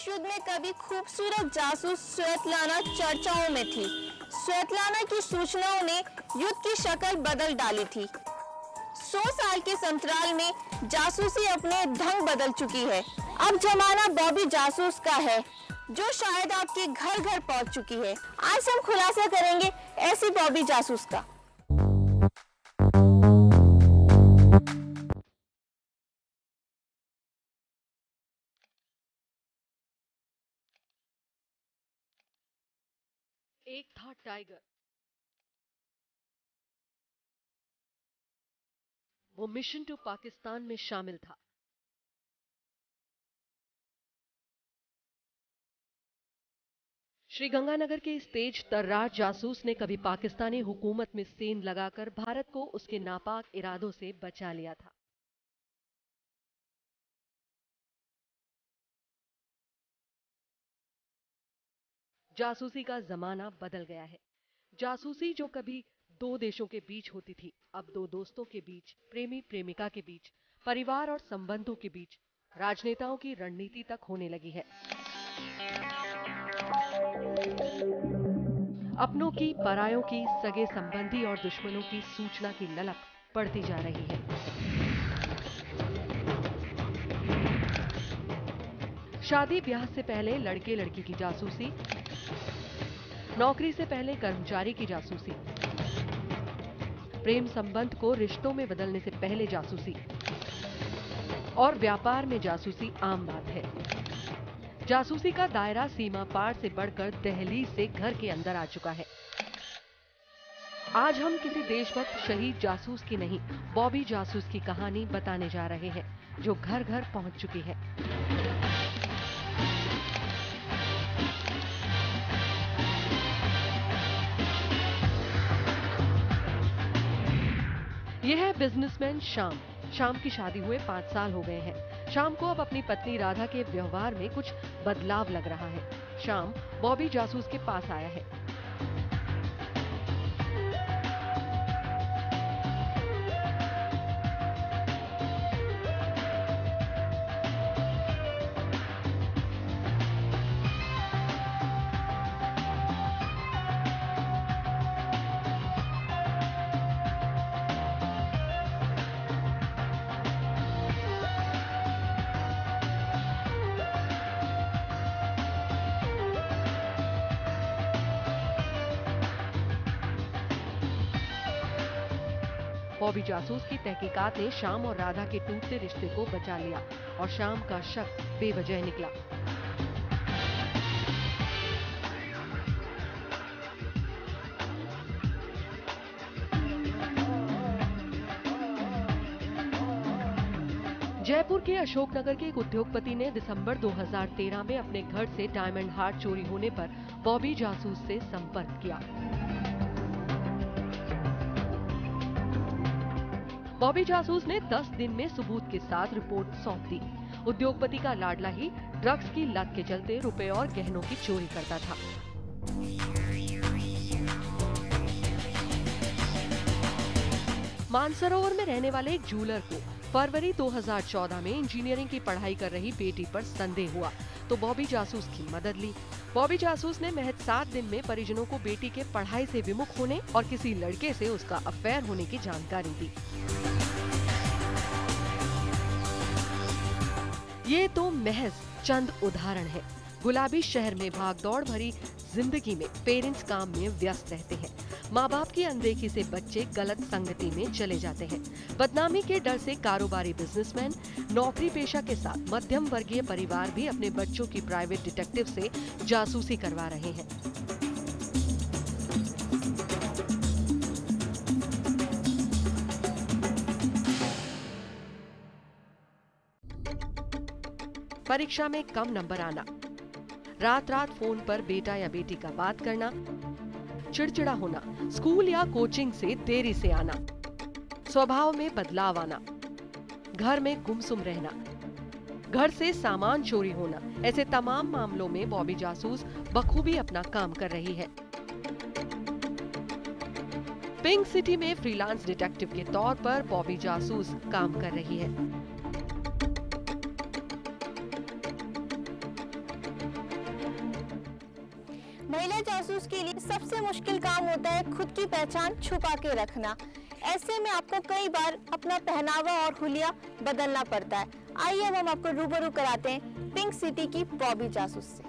British युद्ध में कभी खूबसूरत जासूस स्वेतलाना चर्चाओं में थी। स्वेतलाना की सूचनाओं ने युद्ध की शक्ल बदल डाली थी। 100 साल के अंतराल में जासूसी अपने ढंग बदल चुकी है। अब जमाना बॉबी जासूस का है, जो शायद आपके घर घर पहुंच चुकी है। आज हम खुलासा करेंगे ऐसी बॉबी जासूस का। एक था टाइगर। वो मिशन टू पाकिस्तान में शामिल था। श्रीगंगानगर के इस तेज तर्रार जासूस ने कभी पाकिस्तानी हुकूमत में सेंध लगाकर भारत को उसके नापाक इरादों से बचा लिया था। जासूसी का जमाना बदल गया है। जासूसी जो कभी दो देशों के बीच होती थी, अब दो दोस्तों के बीच, प्रेमी प्रेमिका के बीच, परिवार और संबंधों के बीच, राजनेताओं की रणनीति तक होने लगी है। अपनों की, परायों की, सगे संबंधी और दुश्मनों की सूचना की ललक बढ़ती जा रही है। शादी ब्याह से पहले लड़के लड़की की जासूसी, नौकरी से पहले कर्मचारी की जासूसी, प्रेम संबंध को रिश्तों में बदलने से पहले जासूसी और व्यापार में जासूसी आम बात है। जासूसी का दायरा सीमा पार से बढ़कर दहलीज से घर के अंदर आ चुका है। आज हम किसी देशभक्त शहीद जासूस की नहीं, बॉबी जासूस की कहानी बताने जा रहे हैं, जो घर घर पहुंच चुकी है। यह है बिजनेसमैन श्याम। श्याम की शादी हुए 5 साल हो गए हैं। श्याम को अब अपनी पत्नी राधा के व्यवहार में कुछ बदलाव लग रहा है। श्याम बॉबी जासूस के पास आया है। बॉबी जासूस की तहकीकात ने श्याम और राधा के टूटते रिश्ते को बचा लिया और श्याम का शक बेवजह निकला। जयपुर के अशोकनगर के एक उद्योगपति ने दिसंबर 2013 में अपने घर से डायमंड हार्ट चोरी होने पर बॉबी जासूस से संपर्क किया। बॉबी जासूस ने 10 दिन में सबूत के साथ रिपोर्ट सौंप दी। उद्योगपति का लाडला ही ड्रग्स की लत के चलते रुपए और गहनों की चोरी करता था। मानसरोवर में रहने वाले एक जूलर को फरवरी 2014 में इंजीनियरिंग की पढ़ाई कर रही बेटी पर संदेह हुआ तो बॉबी जासूस की मदद ली। बॉबी जासूस ने महज 7 दिन में परिजनों को बेटी के पढ़ाई से विमुख होने और किसी लड़के से उसका अफेयर होने की जानकारी दी। ये तो महज चंद उदाहरण है। गुलाबी शहर में भागदौड़ भरी जिंदगी में पेरेंट्स काम में व्यस्त रहते हैं। माँ बाप की अनदेखी से बच्चे गलत संगति में चले जाते हैं। बदनामी के डर से कारोबारी बिजनेसमैन, नौकरी पेशा के साथ मध्यम वर्गीय परिवार भी अपने बच्चों की प्राइवेट डिटेक्टिव से जासूसी करवा रहे हैं। परीक्षा में कम नंबर आना, रात रात फोन पर बेटा या बेटी का बात करना, चिड़चिड़ा होना, स्कूल या कोचिंग से देरी से आना, स्वभाव में बदलाव आना, घर में गुमसुम रहना, घर से सामान चोरी होना, ऐसे तमाम मामलों में बॉबी जासूस बखूबी अपना काम कर रही है। पिंक सिटी में फ्रीलांस डिटेक्टिव के तौर पर बॉबी जासूस काम कर रही है। जासूस के लिए सबसे मुश्किल काम होता है खुद की पहचान छुपा के रखना। ऐसे में आपको कई बार अपना पहनावा और हुलिया बदलना पड़ता है। आइए अब हम आपको रूबरू कराते हैं पिंक सिटी की बॉबी जासूस से।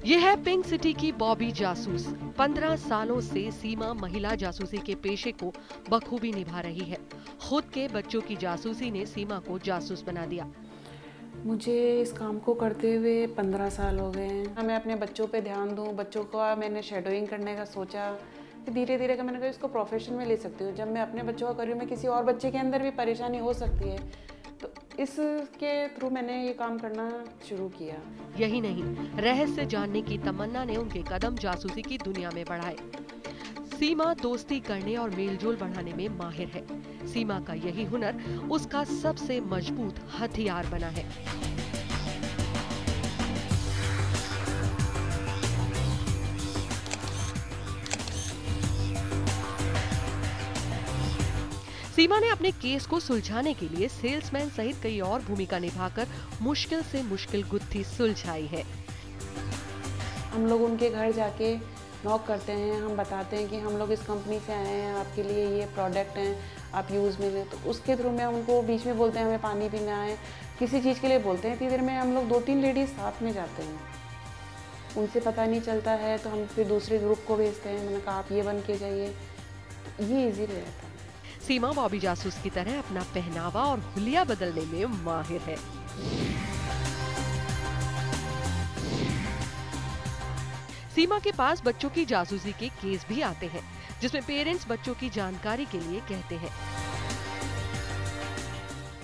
यह है पिंक सिटी की बॉबी जासूस। 15 सालों से सीमा महिला जासूसी के पेशे को बखूबी निभा रही है। खुद के बच्चों की जासूसी ने सीमा को जासूस बना दिया। मुझे इस काम को करते हुए 15 साल हो गए हैं। मैं अपने बच्चों पे ध्यान दूँ, बच्चों को मैंने शेडोइंग करने का सोचा, फिर धीरे धीरे मैंने कहा इसको प्रोफेशन में ले सकती हूँ। जब मैं अपने बच्चों का कर रही हूँ, मैं किसी और बच्चे के अंदर भी परेशानी हो सकती है, तो इसके थ्रू मैंने ये काम करना शुरू किया। यही नहीं, रहस्य जानने की तमन्ना ने उनके कदम जासूसी की दुनिया में बढ़ाए। सीमा दोस्ती करने और मेलजोल बढ़ाने में माहिर है। सीमा का यही हुनर उसका सबसे मजबूत हथियार बना है। सीमा ने अपने केस को सुलझाने के लिए सेल्समैन सहित कई और भूमिका निभाकर मुश्किल से मुश्किल गुत्थी सुलझाई है। हम लोग उनके घर जाके नॉक करते हैं, हम बताते हैं कि हम लोग इस कंपनी से आए हैं, आपके लिए ये प्रोडक्ट हैं, आप यूज़ में लें। तो उसके थ्रू में हम उनको बीच में बोलते हैं हमें पानी पीना है, किसी चीज़ के लिए बोलते हैं। इतनी देर में हम लोग 2-3 लेडीज़ साथ में जाते हैं, उनसे पता नहीं चलता है तो हम फिर दूसरे ग्रुप को भेजते हैं। मैंने कहा आप ये बन के जाइए, तो ये ईजी रहता है। सीमा बॉबी जासूस की तरह अपना पहनावा और हुलिया बदलने में माहिर है। सीमा के पास बच्चों की जासूसी के केस भी आते हैं, जिसमें पेरेंट्स बच्चों की जानकारी के लिए कहते हैं।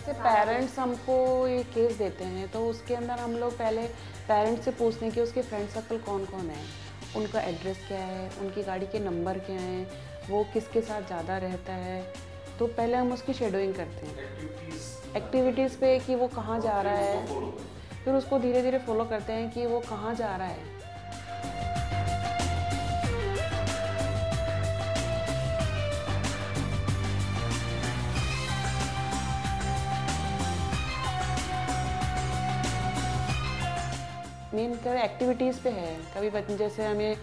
पेरेंट्स हमको ये केस देते हैं, तो उसके अंदर हम लोग पहले पेरेंट्स से पूछते हैं कि उसके फ्रेंड सर्कल कौन कौन है, उनका एड्रेस क्या है, उनकी गाड़ी के नंबर क्या हैं, वो किसके साथ ज़्यादा रहता है। तो पहले हम उसकी शेडोइंग करते हैं एक्टिविटीज़ पे कि वो कहाँ जा रहा है, फिर उसको धीरे धीरे फॉलो करते हैं कि वो कहाँ जा रहा है। मेन एक्टिविटीज़ पे है। कभी बच्चे जैसे हमें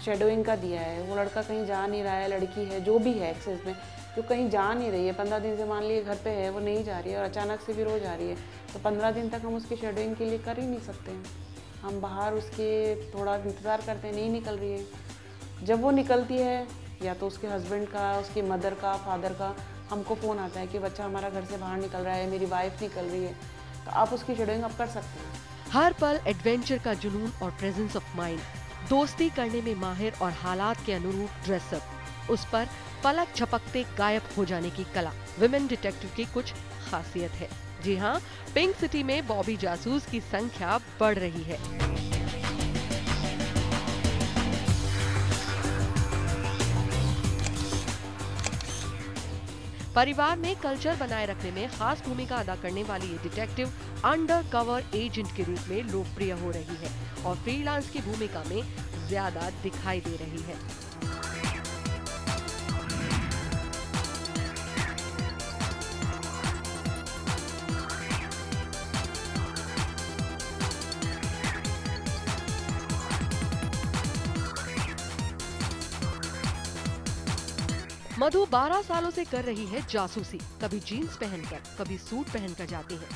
शेडोइंग का दिया है, वो लड़का कहीं जा नहीं रहा है, लड़की है जो भी है एक्सेस में जो कहीं जा नहीं रही है, 15 दिन से मान लीजिए घर पे है, वो नहीं जा रही है और अचानक से फिर वो जा रही है, तो 15 दिन तक हम उसकी शेडोइंग के लिए कर ही नहीं सकते हैं। हम बाहर उसके थोड़ा इंतज़ार करते हैं, नहीं निकल रही है। जब वो निकलती है, या तो उसके हस्बैंड का, उसकी मदर का, फादर का हमको फ़ोन आता है कि बच्चा हमारा घर से बाहर निकल रहा है, मेरी वाइफ निकल रही है, तो आप उसकी शेडोइंग आप कर सकते हैं। हर पल एडवेंचर का जुनून और प्रेजेंस ऑफ माइंड, दोस्ती करने में माहिर और हालात के अनुरूप ड्रेसअप, उस पर पलक झपकते गायब हो जाने की कला विमेन डिटेक्टिव की कुछ खासियत है। जी हाँ, पिंक सिटी में बॉबी जासूस की संख्या बढ़ रही है। परिवार में कल्चर बनाए रखने में खास भूमिका अदा करने वाली ये डिटेक्टिव अंडर कवर एजेंट के रूप में लोकप्रिय हो रही है और फ्रीलांस की भूमिका में ज्यादा दिखाई दे रही है। मधु 12 सालों से कर रही है जासूसी। कभी जीन्स पहनकर, कभी सूट पहनकर जाती है।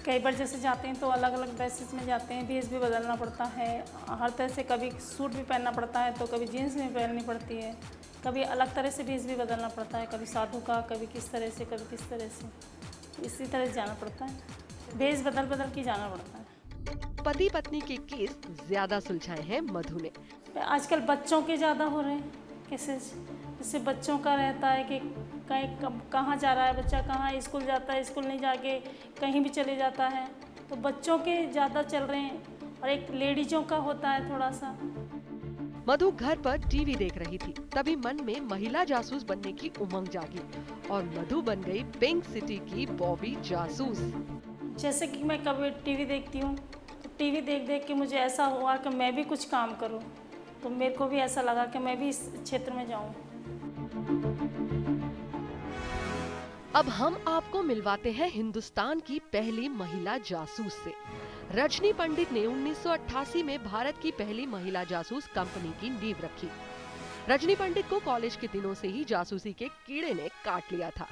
कई बार जैसे जाते हैं तो अलग अलग ड्रेसेस में जाते हैं, भेस भी बदलना पड़ता है हर तरह से। कभी सूट भी पहनना पड़ता है तो कभी जीन्स भी पहननी पड़ती है, कभी अलग तरह से भेस भी बदलना पड़ता है, कभी साधु का, कभी किस तरह से, कभी किस तरह से। इसी तरह से जाना पड़ता है, भेस बदल बदल के जाना पड़ता है। पति पत्नी के केस ज्यादा सुलझाए हैं मधु ने। आजकल बच्चों के ज़्यादा हो रहे हैं केसेस। जैसे बच्चों का रहता है कि कहीं कहाँ जा रहा है बच्चा, कहाँ स्कूल जाता है, स्कूल नहीं जाके कहीं भी चले जाता है, तो बच्चों के ज़्यादा चल रहे हैं। और एक लेडीजों का होता है थोड़ा सा। मधु घर पर टीवी देख रही थी, तभी मन में महिला जासूस बनने की उमंग जागी और मधु बन गई पिंक सिटी की बॉबी जासूस। जैसे कि मैं कभी टीवी देखती हूँ, तो टीवी देख देख के मुझे ऐसा हुआ कि मैं भी कुछ काम करूँ, तो मेरे को भी ऐसा लगा कि मैं भी इस क्षेत्र में जाऊँ। अब हम आपको मिलवाते हैं हिंदुस्तान की पहली महिला जासूस से। रजनी पंडित ने 1988 में भारत की पहली महिला जासूस कंपनी की नींव रखी। रजनी पंडित को कॉलेज के दिनों से ही जासूसी के कीड़े ने काट लिया था।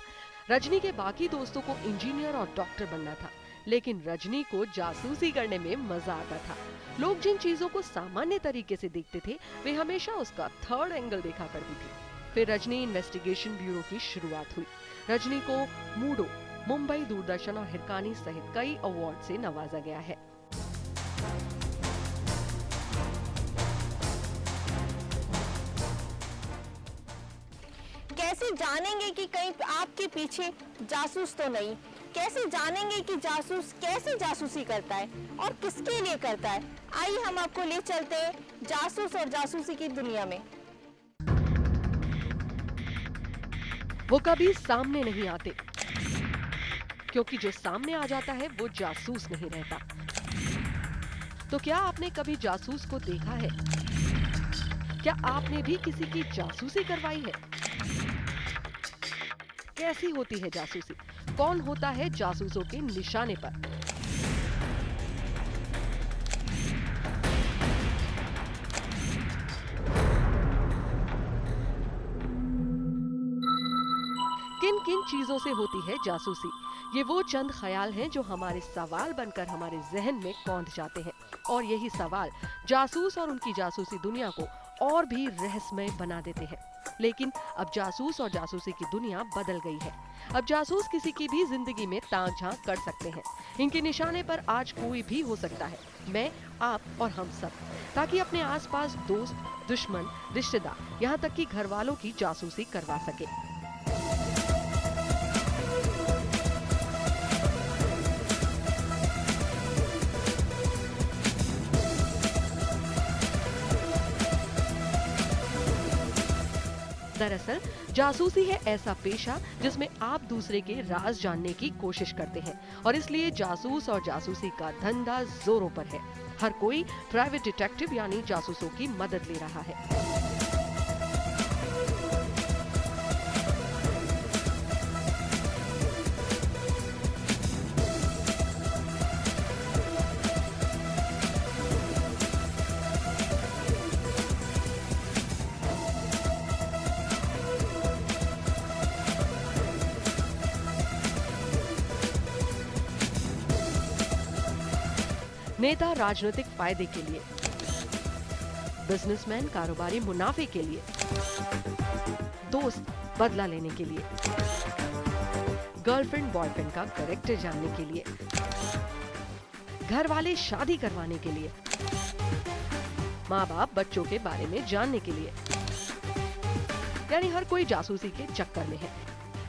रजनी के बाकी दोस्तों को इंजीनियर और डॉक्टर बनना था, लेकिन रजनी को जासूसी करने में मजा आता था। लोग जिन चीजों को सामान्य तरीके से देखते थे, वे हमेशा उसका थर्ड एंगल देखा करती थी। फिर रजनी इन्वेस्टिगेशन ब्यूरो की शुरुआत हुई। रजनी को मूडो, मुंबई दूरदर्शन और हिरकानी सहित कई अवार्ड से नवाजा गया है। कैसे जानेंगे कि कहीं आपके पीछे जासूस तो नहीं? कैसे जानेंगे कि जासूस कैसे जासूसी करता है और किसके लिए करता है? आइए हम आपको ले चलते हैं जासूस और जासूसी की दुनिया में। वो कभी सामने नहीं आते, क्योंकि जो सामने आ जाता है वो जासूस नहीं रहता। तो क्या आपने कभी जासूस को देखा है? क्या आपने भी किसी की जासूसी करवाई है? कैसी होती है जासूसी? कौन होता है जासूसों के निशाने पर? किन किन चीजों से होती है जासूसी? ये वो चंद ख्याल हैं जो हमारे सवाल बनकर हमारे जहन में कौंध जाते हैं, और यही सवाल जासूस और उनकी जासूसी दुनिया को और भी रहस्यमय बना देते हैं। लेकिन अब जासूस और जासूसी की दुनिया बदल गई है। अब जासूस किसी की भी जिंदगी में ताक झांक कर सकते हैं। इनके निशाने पर आज कोई भी हो सकता है, मैं, आप और हम सब, ताकि अपने आसपास दोस्त, दुश्मन, रिश्तेदार, यहाँ तक कि घर वालों की जासूसी करवा सके। दरअसल जासूसी है ऐसा पेशा जिसमें आप दूसरे के राज जानने की कोशिश करते हैं, और इसलिए जासूस और जासूसी का धंधा जोरों पर है। हर कोई प्राइवेट डिटेक्टिव यानी जासूसों की मदद ले रहा है। नेता राजनीतिक फायदे के लिए, बिजनेसमैन कारोबारी मुनाफे के लिए, दोस्त बदला लेने के लिए, गर्लफ्रेंड बॉयफ्रेंड का कैरेक्टर जानने के लिए, घर वाले शादी करवाने के लिए, माँ बाप बच्चों के बारे में जानने के लिए, यानी हर कोई जासूसी के चक्कर में है।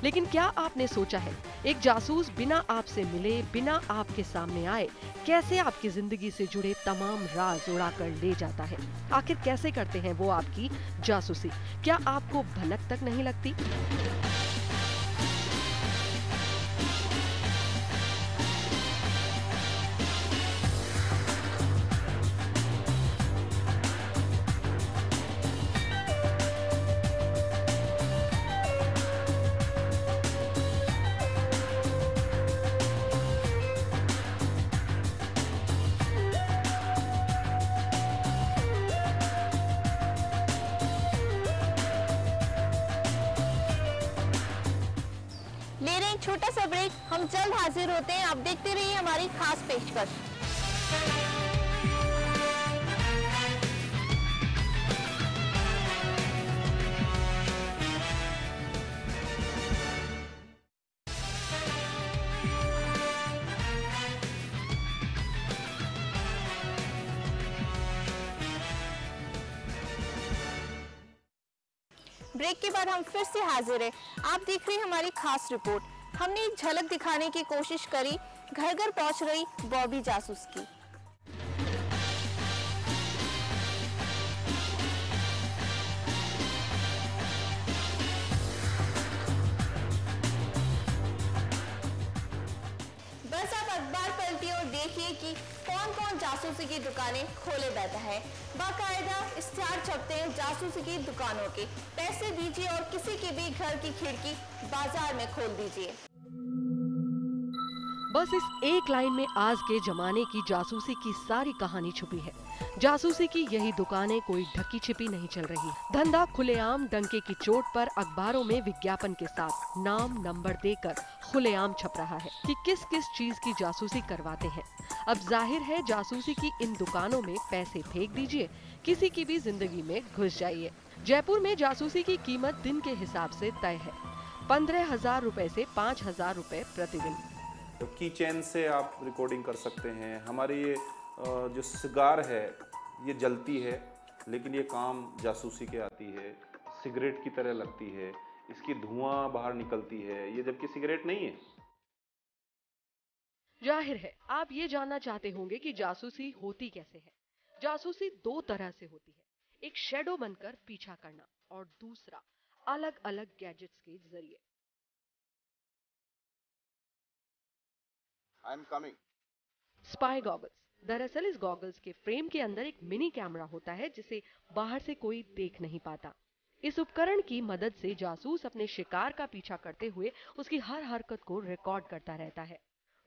लेकिन क्या आपने सोचा है, एक जासूस बिना आपसे मिले, बिना आपके सामने आए, कैसे आपकी जिंदगी से जुड़े तमाम राज उड़ाकर ले जाता है? आखिर कैसे करते हैं वो आपकी जासूसी? क्या आपको भनक तक नहीं लगती? ले रहे हैं छोटा सा ब्रेक, हम जल्द हाजिर होते हैं। आप देखते रहिए हमारी खास पेशकश। ब्रेक के बाद हम फिर से हाजिर हैं। आप देख रहे हैं हमारी खास रिपोर्ट। हमने एक झलक दिखाने की कोशिश करी घर घर पहुंच रही बॉबी जासूस की। बस आप अखबार पलटिए और देखिए कि कौन कौन जासूसी की दुकानें खोले बैठा है। बाकायदा इश्तिहार छपते हैं जासूसी की दुकानों के। पैसे दीजिए और किसी के भी घर की खिड़की बाजार में खोल दीजिए। बस इस एक लाइन में आज के जमाने की जासूसी की सारी कहानी छुपी है। जासूसी की यही दुकानें कोई ढकी छिपी नहीं चल रही। धंधा खुलेआम डंके की चोट पर अखबारों में विज्ञापन के साथ नाम नंबर देकर खुलेआम छप रहा है कि किस किस चीज की जासूसी करवाते हैं। अब जाहिर है जासूसी की इन दुकानों में पैसे फेंक दीजिए, किसी की भी जिंदगी में घुस जाइए। जयपुर में जासूसी की कीमत दिन के हिसाब से तय है, 15,000 रुपए से 5,000 रुपए प्रतिदिन। तो की चेन से आप रिकॉर्डिंग कर सकते हैं। हमारी ये जो सिगार है ये जलती है, लेकिन ये काम जासूसी के आती है। सिगरेट की तरह लगती है, इसकी धुआं बाहर निकलती है, ये जबकि सिगरेट नहीं है। जाहिर है आप ये जानना चाहते होंगे कि जासूसी होती कैसे है। जासूसी दो तरह से होती है, एक शैडो बनकर पीछा करना और दूसरा अलग अलग गैजेट्स के जरिए। I am coming. Spy goggles, दरअसल इस गॉगल्स के फ्रेम के अंदर एक मिनी कैमरा होता है जिसे बाहर से कोई देख नहीं पाता। इस उपकरण की मदद से जासूस अपने शिकार का पीछा करते हुए उसकी हर हरकत को रिकॉर्ड करता रहता है।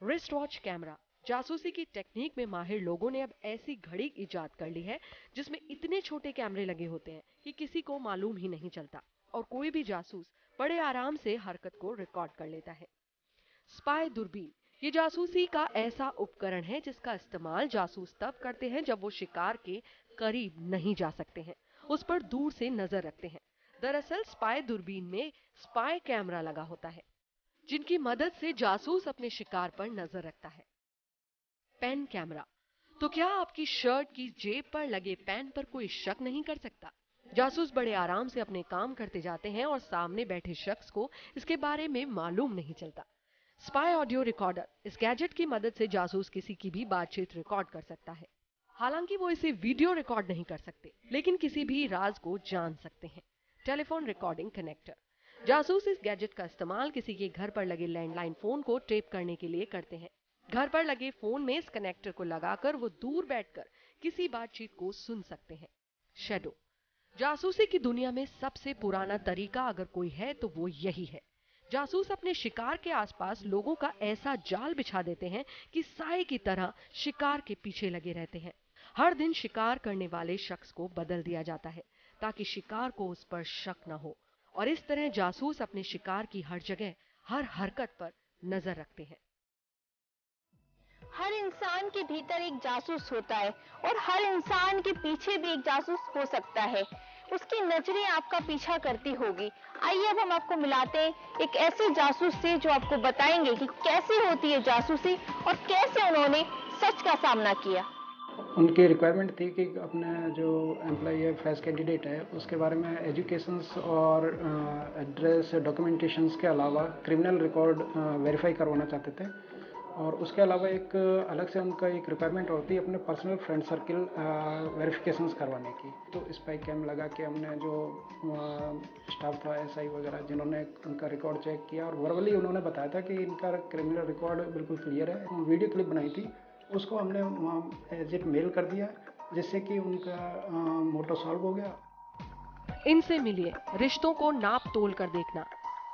रिस्ट वॉच कैमरा, जासूसी की टेक्निक में माहिर लोगों ने अब ऐसी घड़ी इजाद कर ली है जिसमें इतने छोटे कैमरे लगे होते हैं कि किसी को मालूम ही नहीं चलता और कोई भी जासूस बड़े आराम से हरकत को रिकॉर्ड कर लेता है। स्पाई दूरबीन, ये जासूसी का ऐसा उपकरण है जिसका इस्तेमाल जासूस तब करते हैं जब वो शिकार के करीब नहीं जा सकते हैं, उस पर दूर से नजर रखते हैं। दरअसल स्पाई दूरबीन में स्पाई कैमरा लगा होता है जिनकी मदद से जासूस अपने शिकार पर नजर रखता है। पेन कैमरा, तो क्या आपकी शर्ट की जेब पर लगे पेन पर कोई शक नहीं कर सकता? जासूस बड़े आराम से अपने काम करते जाते हैं और सामने बैठे शख्स को इसके बारे में मालूम नहीं चलता। स्पाई ऑडियो रिकॉर्डर, इस गैजेट की मदद से जासूस किसी की भी बातचीत रिकॉर्ड कर सकता है। हालांकि वो इसे वीडियो रिकॉर्ड नहीं कर सकते, लेकिन किसी भी राज को जान सकते हैं। टेलीफोन रिकॉर्डिंग कनेक्टर, जासूस इस गैजेट का इस्तेमाल किसी के घर पर लगे लैंडलाइन फोन को टेप करने के लिए करते हैं। घर पर लगे फोन में इस कनेक्टर को लगाकर वो दूर बैठकर किसी बातचीत को सुन सकते हैं। शैडो, जासूसी की दुनिया में सबसे पुराना तरीका अगर कोई है तो वो यही है। जासूस अपने शिकार के आसपास लोगों का ऐसा जाल बिछा देते हैं कि साए की तरह शिकार के पीछे लगे रहते हैं। हर दिन शिकार करने वाले शख्स को बदल दिया जाता है ताकि शिकार को उस पर शक न हो, और इस तरह जासूस अपने शिकार की हर जगह हर हरकत पर नजर रखते हैं। हर इंसान के भीतर एक जासूस होता है और हर इंसान के पीछे भी एक जासूस हो सकता है। उसकी नजरें आपका पीछा करती होगी। आइए अब हम आपको मिलाते हैं एक ऐसे जासूस से जो आपको बताएंगे कि कैसे होती है जासूसी और कैसे उन्होंने सच का सामना किया। उनकी रिक्वायरमेंट थी कि अपने जो एम्प्लॉय है, फ्रेश कैंडिडेट है, उसके बारे में एजुकेशंस और एड्रेस डॉक्यूमेंटेशंस के अलावा क्रिमिनल रिकॉर्ड वेरीफाई करवाना चाहते थे। और उसके अलावा एक अलग से उनका एक रिक्वायरमेंट होती है अपने पर्सनल फ्रेंड सर्किल वेरिफिकेशंस करवाने की। तो स्पाई कैम लगा के हमने जो स्टाफ था एसआई वगैरह जिन्होंने उनका रिकॉर्ड चेक किया और वर्बली उन्होंने बताया था कि इनका क्रिमिनल रिकॉर्ड बिल्कुल क्लियर है। वीडियो क्लिप बनाई थी, उसको हमने एज इट मेल कर दिया जिससे कि उनका मोटो सॉल्व हो गया। इनसे मिलिए, रिश्तों को नाप तोल कर देखना,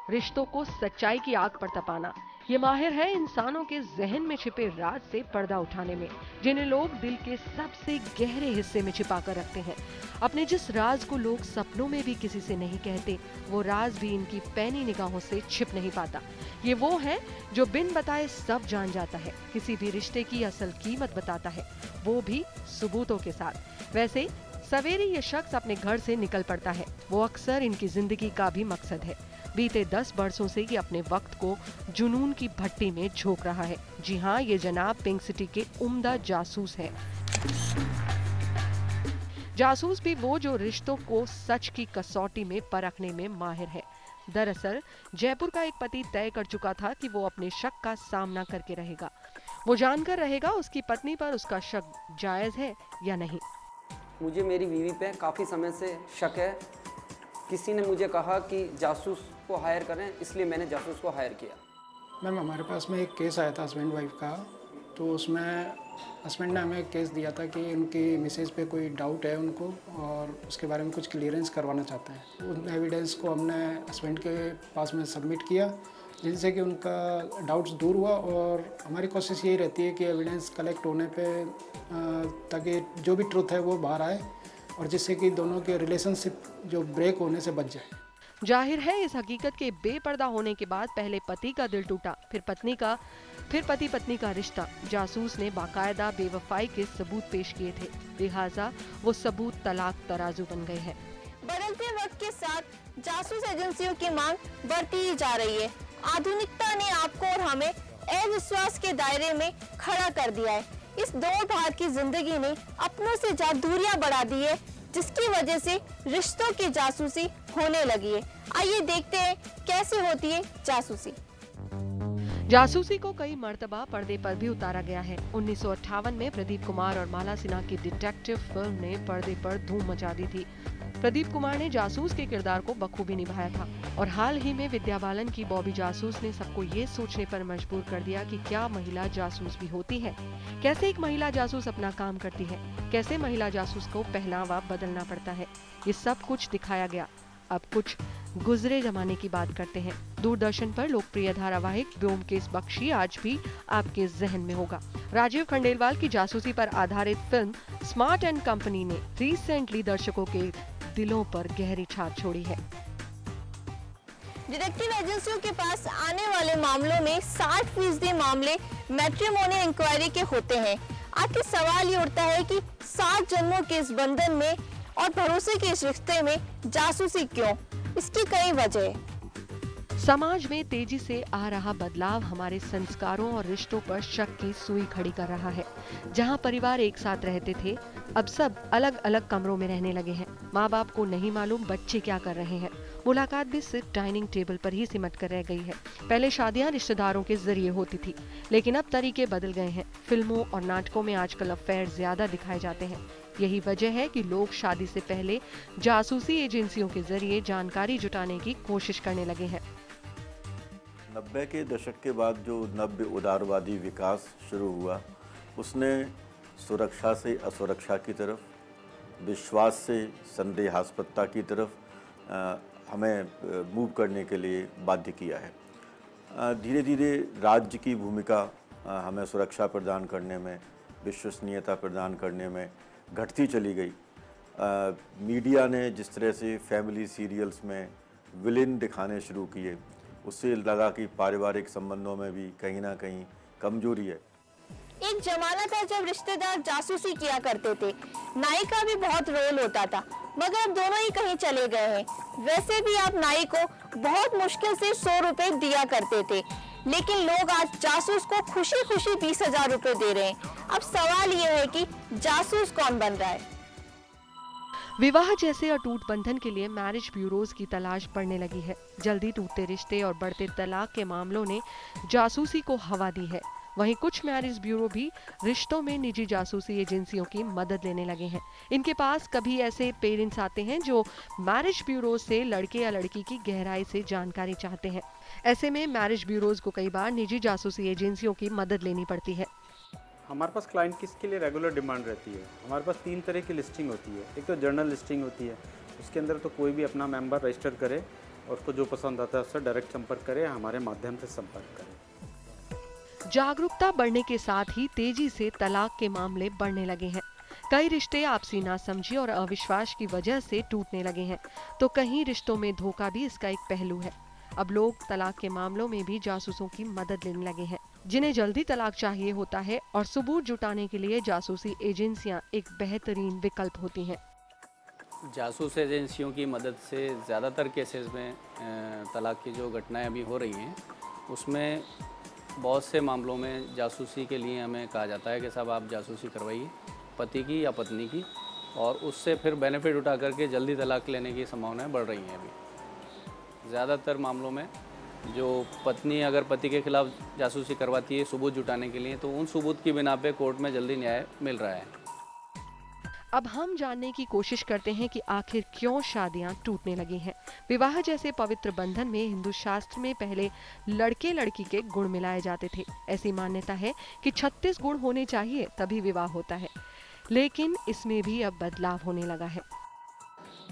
रिश्तों को सच्चाई की आग पर तपाना, ये माहिर है इंसानों के जहन में छिपे राज से पर्दा उठाने में, जिन्हें लोग दिल के सबसे गहरे हिस्से में छिपा कर रखते हैं। अपने जिस राज को लोग सपनों में भी किसी से नहीं कहते, वो राज भी इनकी पैनी निगाहों से छिप नहीं पाता। ये वो है जो बिन बताए सब जान जाता है, किसी भी रिश्ते की असल कीमत बताता है, वो भी सबूतों के साथ। वैसे सवेरे ये शख्स अपने घर से निकल पड़ता है, वो अक्सर इनकी जिंदगी का भी मकसद है। बीते 10 बरसों से ये अपने वक्त को जुनून की भट्टी में झोंक रहा है। जी हाँ, ये जनाब पिंक सिटी के उम्दा जासूस है। जासूस भी वो जो रिश्तों को सच की कसौटी में परखने में माहिर है। दरअसल जयपुर का एक पति तय कर चुका था कि वो अपने शक का सामना करके रहेगा। वो जानकर रहेगा उसकी पत्नी पर उसका शक जायज है या नहीं। मुझे मेरी बीवी पे काफ़ी समय से शक है। किसी ने मुझे कहा कि जासूस को हायर करें, इसलिए मैंने जासूस को हायर किया। मैम हमारे पास में एक केस आया था हस्बैंड वाइफ का, तो उसमें हस्बैंड ने हमें केस दिया था कि उनकी मिसेज पे कोई डाउट है उनको और उसके बारे में कुछ क्लियरेंस करवाना चाहते हैं। उन एविडेंस को हमने हस्बैंड के पास में सबमिट किया जिससे कि उनका डाउट्स दूर हुआ। और हमारी कोशिश यही रहती है कि एविडेंस कलेक्ट होने पे ताकि जो भी ट्रुथ है वो बाहर आए और जिससे कि दोनों के रिलेशनशिप जो ब्रेक होने से बच जाए। जाहिर है इस हकीकत के बेपर्दा होने के बाद पहले पति का दिल टूटा, फिर पति पत्नी का रिश्ता। जासूस ने बाकायदा बेवफाई के सबूत पेश किए थे, लिहाजा वो सबूत तलाक तराजू बन गए हैं। बदलते वक्त के साथ जासूस एजेंसियों की मांग बढ़ती ही जा रही है। आधुनिकता ने आपको और हमें अविश्वास के दायरे में खड़ा कर दिया है। इस दौड़ भाग की जिंदगी ने अपनों से दूरियां बढ़ा दी है, जिसकी वजह से रिश्तों की जासूसी होने लगी है। आइए देखते हैं कैसे होती है जासूसी। जासूसी को कई मर्तबा पर्दे पर भी उतारा गया है। 1958 में प्रदीप कुमार और माला सिन्हा की डिटेक्टिव फिल्म ने पर्दे पर धूम मचा दी थी। प्रदीप कुमार ने जासूस के किरदार को बखूबी निभाया था और हाल ही में विद्या बालन की बॉबी जासूस ने सबको ये सोचने पर मजबूर कर दिया कि क्या महिला जासूस भी होती है, कैसे एक महिला जासूस अपना काम करती है, कैसे महिला जासूस को पहनावा बदलना पड़ता है। ये सब कुछ दिखाया गया। अब कुछ गुजरे जमाने की बात करते हैं। दूरदर्शन पर लोकप्रिय धारावाहिक ब्योमकेश बख्शी आज भी आपके जहन में होगा। राजीव खंडेलवाल की जासूसी पर आधारित फिल्म स्मार्ट एंड कंपनी ने रिसेंटली दर्शकों के दिलों पर गहरी छाप छोड़ी है। डिटेक्टिव एजेंसियों के पास आने वाले मामलों में 60% मामले मैट्रिमोनियल इंक्वायरी के होते हैं। आखिर सवाल ये उठता है कि 7 जन्मों के इस बंधन में और भरोसे के इस रिश्ते में जासूसी क्यों? इसकी कई वजह है। समाज में तेजी से आ रहा बदलाव हमारे संस्कारों और रिश्तों पर शक की सुई खड़ी कर रहा है। जहां परिवार एक साथ रहते थे, अब सब अलग अलग कमरों में रहने लगे हैं। माँ बाप को नहीं मालूम बच्चे क्या कर रहे हैं। मुलाकात भी सिर्फ डाइनिंग टेबल पर ही सिमट कर रह गई है। पहले शादियां रिश्तेदारों के जरिए होती थी, लेकिन अब तरीके बदल गए हैं। फिल्मों और नाटकों में आजकल अफेयर ज्यादा दिखाए जाते हैं। यही वजह है कि लोग शादी से पहले जासूसी एजेंसियों के जरिए जानकारी जुटाने की कोशिश करने लगे हैं। 90 के दशक के बाद जो नव्य उदारवादी विकास शुरू हुआ, उसने सुरक्षा से असुरक्षा की तरफ, विश्वास से संदेहास्पदता की तरफ हमें मूव करने के लिए बाध्य किया है। धीरे धीरे राज्य की भूमिका हमें सुरक्षा प्रदान करने में, विश्वसनीयता प्रदान करने में घटती चली गई। मीडिया ने जिस तरह से फैमिली सीरियल्स में विलेन दिखाने शुरू किए, उससे लगा कि पारिवारिक संबंधों में भी कहीं ना कहीं कमजोरी है। एक जमाना था जब रिश्तेदार जासूसी किया करते थे। नाई का भी बहुत रोल होता था, मगर अब दोनों ही कहीं चले गए हैं। वैसे भी आप नाई को बहुत मुश्किल से 100 रुपए दिया करते थे, लेकिन लोग आज जासूस को खुशी खुशी 20,000 रुपए दे रहे हैं। अब सवाल ये है कि जासूस कौन बन रहा है? विवाह जैसे अटूट बंधन के लिए मैरिज ब्यूरोज की तलाश बढ़ने लगी है। जल्दी टूटते रिश्ते और बढ़ते तलाक के मामलों ने जासूसी को हवा दी है। वहीं कुछ मैरिज ब्यूरो भी रिश्तों में निजी जासूसी एजेंसियों की मदद लेने लगे हैं। इनके पास कभी ऐसे पेरेंट्स आते हैं जो मैरिज ब्यूरो से लड़के या लड़की की गहराई से जानकारी चाहते हैं। ऐसे में मैरिज ब्यूरोज को कई बार निजी जासूसी एजेंसियों की मदद लेनी पड़ती है। हमारे पास क्लाइंट किसके लिए रेगुलर डिमांड रहती है। हमारे पास 3 तरह की लिस्टिंग होती है। एक तो जर्नल लिस्टिंग होती है, उसके अंदर तो कोई भी अपना मेंबर रजिस्टर करे और उसको जो पसंद आता है उससे डायरेक्ट संपर्क करे, हमारे माध्यम से संपर्क करे। जागरूकता बढ़ने के साथ ही तेजी से तलाक के मामले बढ़ने लगे हैं। कई रिश्ते आपसी नासमझी और अविश्वास की वजह से टूटने लगे हैं, तो कहीं रिश्तों में धोखा भी इसका एक पहलू है। अब लोग तलाक के मामलों में भी जासूसों की मदद लेने लगे हैं, जिन्हें जल्दी तलाक चाहिए होता है और सबूत जुटाने के लिए जासूसी एजेंसियां एक बेहतरीन विकल्प होती हैं। जासूस एजेंसियों की मदद से ज़्यादातर केसेस में तलाक की जो घटनाएं अभी हो रही हैं, उसमें बहुत से मामलों में जासूसी के लिए हमें कहा जाता है कि साहब आप जासूसी करवाइए पति की या पत्नी की, और उससे फिर बेनिफिट उठा करके जल्दी तलाक लेने की संभावनाएं बढ़ रही हैं। अभी ज़्यादातर मामलों में जो पत्नी अगर पति के खिलाफ जासूसी करवाती है सबूत जुटाने के लिए, तो उन सबूत की बिना पे कोर्ट में जल्दी न्याय मिल रहा है। अब हम जानने की कोशिश करते हैं कि आखिर क्यों शादियां टूटने लगी हैं। विवाह जैसे पवित्र बंधन में हिंदू शास्त्र में पहले लड़के लड़की के गुण मिलाए जाते थे। ऐसी मान्यता है कि 36 गुण होने चाहिए तभी विवाह होता है, लेकिन इसमें भी अब बदलाव होने लगा है।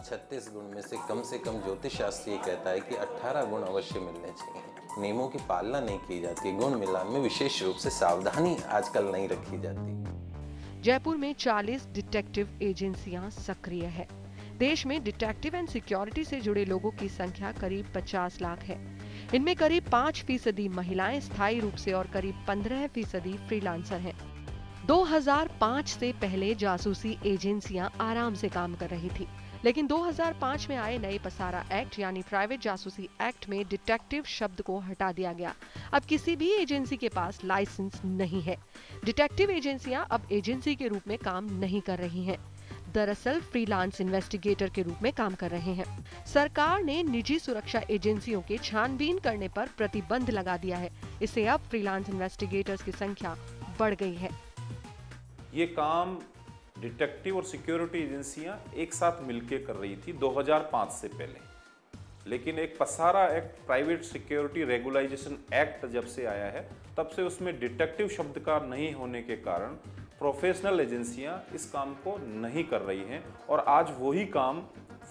36 गुण में से कम ज्योतिष शास्त्र ये कहता है कि 18 गुण अवश्य मिलने चाहिए। नियमों की पालना नहीं की जाती। गुण मिलान में विशेष रूप से सावधानी आजकल नहीं रखी जाती। जयपुर में 40 डिटेक्टिव एजेंसियां सक्रिय है। देश में डिटेक्टिव एंड सिक्योरिटी से जुड़े लोगों की संख्या करीब 50 लाख है। इनमें करीब 5% महिलाएं स्थायी रूप से और करीब 15% फ्रीलांसर हैं। 2005 से पहले जासूसी एजेंसियां आराम से काम कर रही थी, लेकिन 2005 में आए नए पसारा एक्ट यानी प्राइवेट जासूसी एक्ट में डिटेक्टिव शब्द को हटा दिया गया। अब किसी भी एजेंसी के पास लाइसेंस नहीं है। डिटेक्टिव एजेंसियां अब एजेंसी के रूप में काम नहीं कर रही हैं। दरअसल फ्रीलांस इन्वेस्टिगेटर के रूप में काम कर रहे हैं। सरकार ने निजी सुरक्षा एजेंसियों के छानबीन करने पर प्रतिबंध लगा दिया है। इससे अब फ्रीलांस इन्वेस्टिगेटर्स की संख्या बढ़ गई है। ये काम डिटेक्टिव और सिक्योरिटी एजेंसियां एक साथ मिलकर कर रही थी 2005 से पहले, लेकिन एक पसारा act private security regularisation act जब से आया है तब से उसमें डिटेक्टिव शब्द का नहीं होने के कारण प्रोफेशनल एजेंसियां इस काम को नहीं कर रही हैं और आज वही काम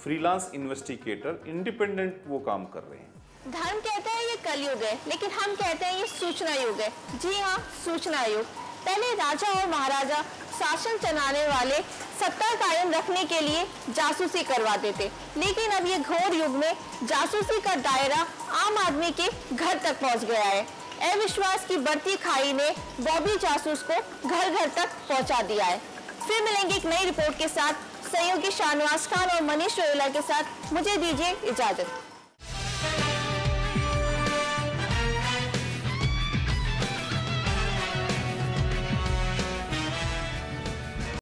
फ्रीलांस इन्वेस्टिगेटर इंडिपेंडेंट वो काम कर रहे हैं। धर्म कहते हैं ये कलयुग है, लेकिन हम कहते हैं ये सूचना युग है। जी हाँ, सूचना युग। पहले राजा और महाराजा शासन चलाने वाले सत्ता कायम रखने के लिए जासूसी करवाते थे, लेकिन अब ये घोर युग में जासूसी का दायरा आम आदमी के घर तक पहुंच गया है। अविश्वास की बढ़ती खाई ने बॉबी जासूस को घर घर तक पहुंचा दिया है। फिर मिलेंगे एक नई रिपोर्ट के साथ। सहयोगी शाहनवाज खान और मनीष रोहिला के साथ मुझे दीजिए इजाजत।